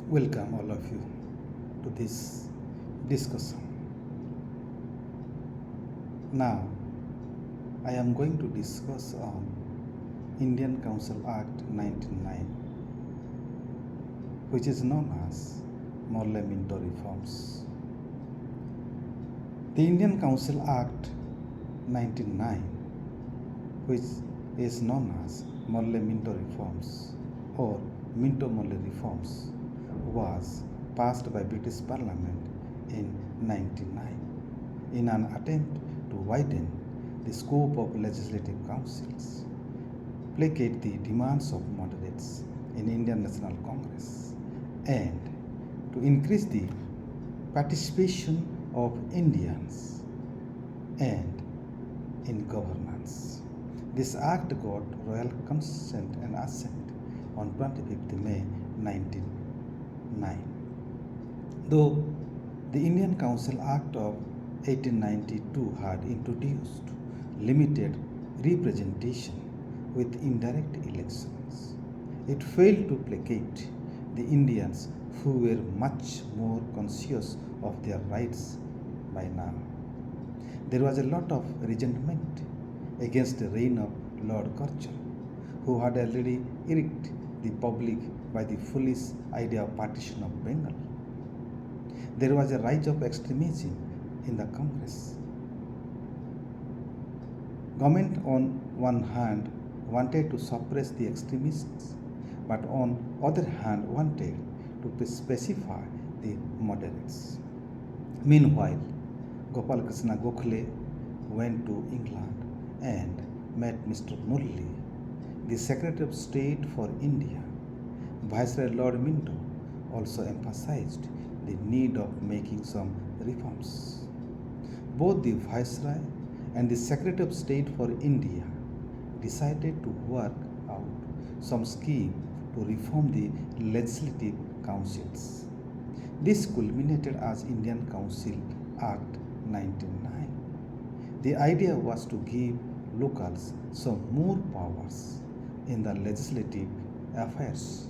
Welcome all of you to this discussion. Now, I am going to discuss on Indian Council Act 1909, which is known as Morley Minto Reforms. The Indian Council Act 1909, which is known as Morley Minto Reforms or Minto-Morley Reforms, was passed by British Parliament in 1909 in an attempt to widen the scope of legislative councils, placate the demands of moderates in Indian National Congress, and to increase the participation of Indians and in governance. This act got royal consent and assent on 25th May 1909. Though the Indian Council Act of 1892 had introduced limited representation with indirect elections, it failed to placate the Indians who were much more conscious of their rights by now. There was a lot of resentment against the reign of Lord Curzon, who had already irked the public by the foolish idea of partition of Bengal. There was a rise of extremism in the Congress. Government on one hand wanted to suppress the extremists, but on other hand wanted to specify the moderates. Meanwhile, Gopal Krishna Gokhale went to England and met Mr. Murli, the Secretary of State for India. Viceroy Lord Minto also emphasized the need of making some reforms. Both the Viceroy and the Secretary of State for India decided to work out some scheme to reform the legislative councils. This culminated as Indian Council Act 1909. The idea was to give locals some more powers in the legislative affairs.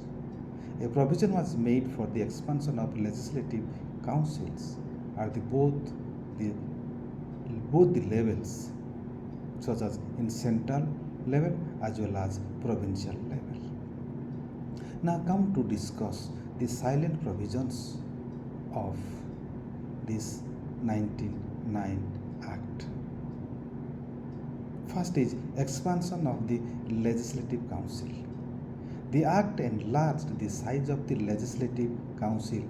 A provision was made for the expansion of legislative councils at both the levels, such as in central level as well as provincial level. Now come to discuss the silent provisions of this 1909 Act. First is expansion of the Legislative Council. The Act enlarged the size of the Legislative Council,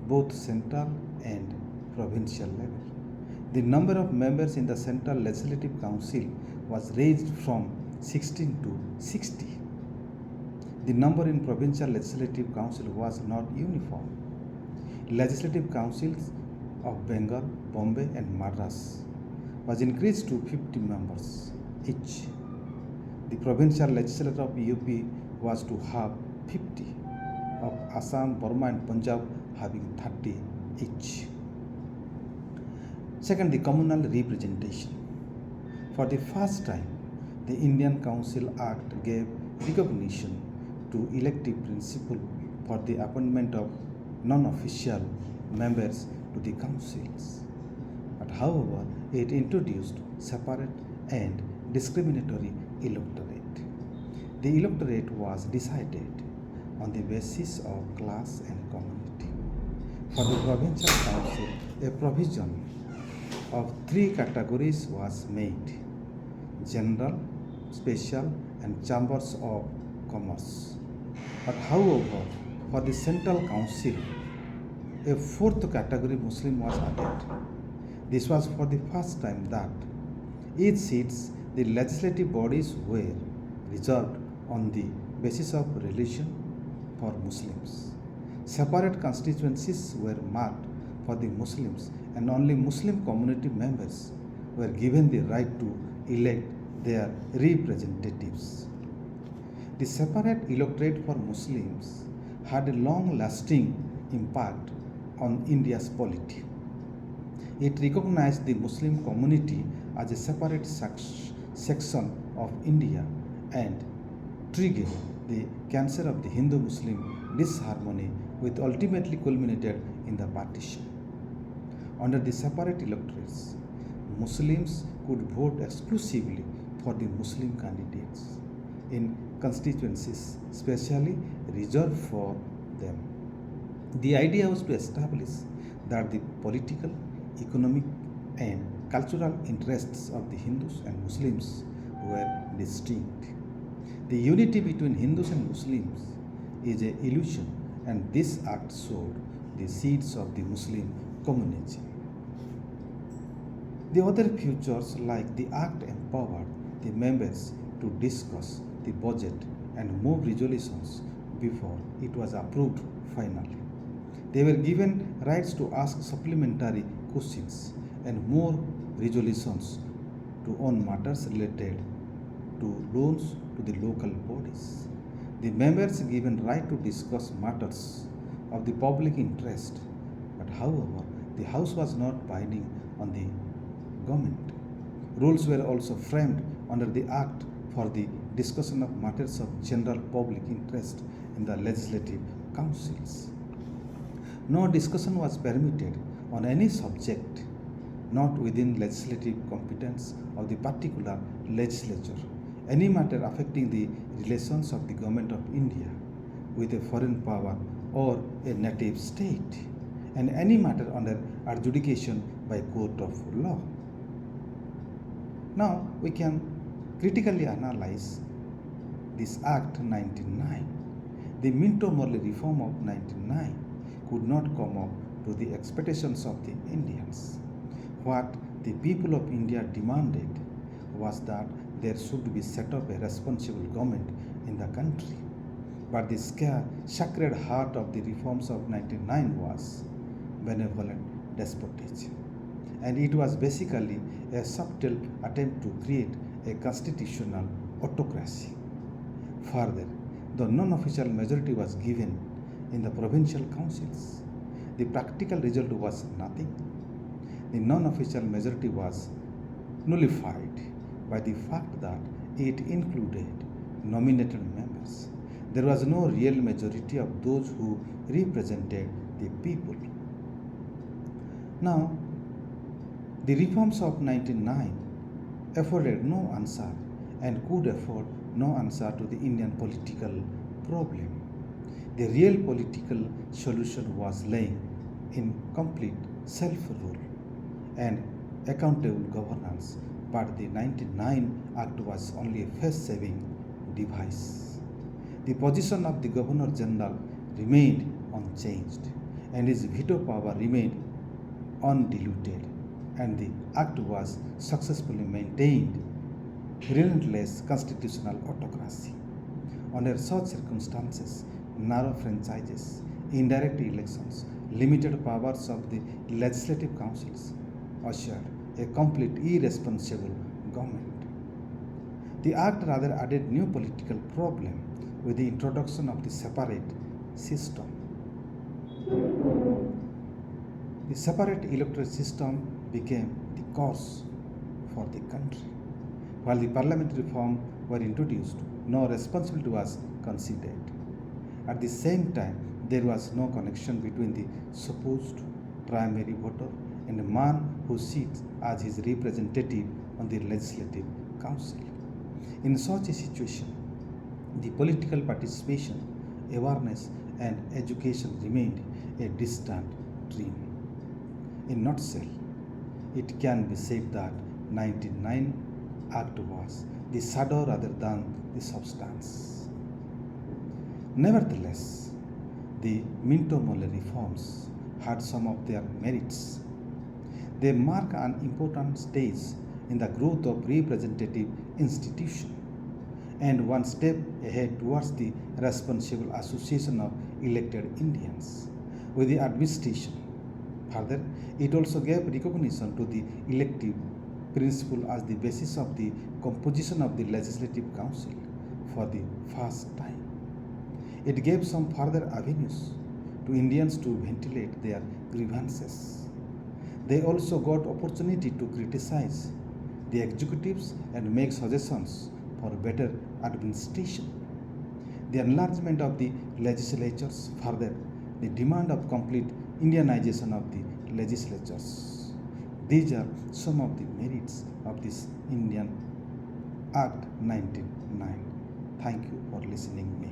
both central and provincial level. The number of members in the Central Legislative Council was raised from 16 to 60. The number in Provincial Legislative Council was not uniform. Legislative Councils of Bengal, Bombay and Madras was increased to 50 members each. The Provincial Legislature of UP was to have 50, of Assam, Burma and Punjab having 30 each. Second, the communal representation. For the first time, the Indian Council Act gave recognition to elective principle for the appointment of non-official members to the councils. But however, it introduced separate and discriminatory electorate. The electorate was decided on the basis of class and community. For the provincial council, a provision of 3 categories was made: general, special and chambers of commerce. But however, for the central council, a 4th category Muslim was added. This was for the first time that each seats the legislative bodies were reserved on the basis of religion for Muslims. Separate constituencies were marked for the Muslims and only Muslim community members were given the right to elect their representatives. The separate electorate for Muslims had a long-lasting impact on India's polity. It recognized the Muslim community as a separate section of India and triggered the cancer of the Hindu-Muslim disharmony, which ultimately culminated in the partition. Under the separate electorates, Muslims could vote exclusively for the Muslim candidates in constituencies specially reserved for them. The idea was to establish that the political, economic, and cultural interests of the Hindus and Muslims were distinct. The unity between Hindus and Muslims is an illusion, and this act showed the seeds of the Muslim communism. The other features, like the act, empowered the members to discuss the budget and move resolutions before it was approved finally. They were given rights to ask supplementary questions and more resolutions to on matters related to loans to the local bodies. The members given right to discuss matters of the public interest, but however, the House was not binding on the government. Rules were also framed under the Act for the discussion of matters of general public interest in the legislative councils. No discussion was permitted on any subject not within legislative competence of the particular legislature. Any matter affecting the relations of the government of India with a foreign power or a native state, and any matter under adjudication by court of law. Now we can critically analyze this Act 99. The Minto-Morley reform of 99 could not come up to the expectations of the Indians. What the people of India demanded was that there should be set up a responsible government in the country. But the sacred heart of the reforms of 99 was benevolent despotism. And it was basically a subtle attempt to create a constitutional autocracy. Further, the non-official majority was given in the provincial councils. The practical result was nothing. The non-official majority was nullified by the fact that it included nominated members. There was no real majority of those who represented the people. Now, the reforms of 99 afforded no answer and could afford no answer to the Indian political problem. The real political solution was lying in complete self-rule and accountable governance, but the 99 Act was only a face-saving device. The position of the Governor General remained unchanged, and his veto power remained undiluted, and the Act was successfully maintained relentless constitutional autocracy. Under such circumstances, narrow franchises, indirect elections, limited powers of the legislative councils ushered a complete irresponsible government. The Act rather added new political problem with the introduction of the separate system. The separate electoral system became the course for the country. While the parliamentary reform were introduced, no responsibility was considered. At the same time, there was no connection between the supposed primary voter and the man who sits as his representative on the legislative council. In such a situation, the political participation, awareness, and education remained a distant dream. In a nutshell, it can be said that 99 Act was the shadow rather than the substance. Nevertheless, the Minto-Morley reforms had some of their merits. They mark an important stage in the growth of representative institution and one step ahead towards the responsible association of elected Indians with the administration. Further, it also gave recognition to the elective principle as the basis of the composition of the Legislative Council for the first time. It gave some further avenues to Indians to ventilate their grievances. They also got opportunity to criticize the executives and make suggestions for better administration. the enlargement of the legislatures, further, the demand of complete Indianization of the legislatures. These are some of the merits of this Indian Act 1909. Thank you for listening me.